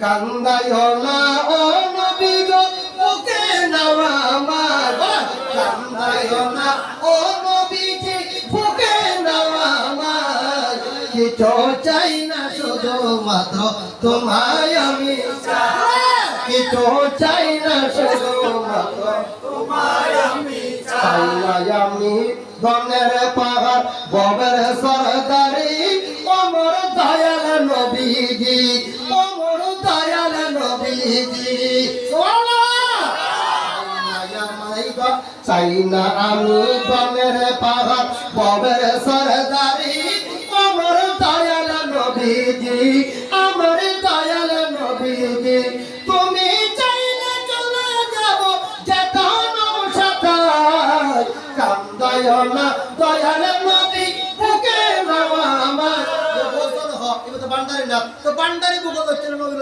কান্দাইও না ও নবী গো বুকে নাও আমার কান্দাইও না ও নবীজি বুকে নাও আমার কিছু চাই না শুধু মাত্র তোমায় আমি চাই কিছু চাই না শুধু মাত্র তোমায় আমি চাই আমি ধনের পাহাড় ববের সরদারি অমর দয়াল নবীজি অমর দয়াল নবীজি চাই না আমি ধনের পাহাড় ববের সরদারি অমর দয়াল নবীজি আমার দয়াল নবীজি তুমি চাইলে চলে যাব যেতাম সাথে কান্দাইও না দয়াল নবী বুকে নাও আমার বলতো না এবার তো বান্দারি না তো বান্দারি বুকে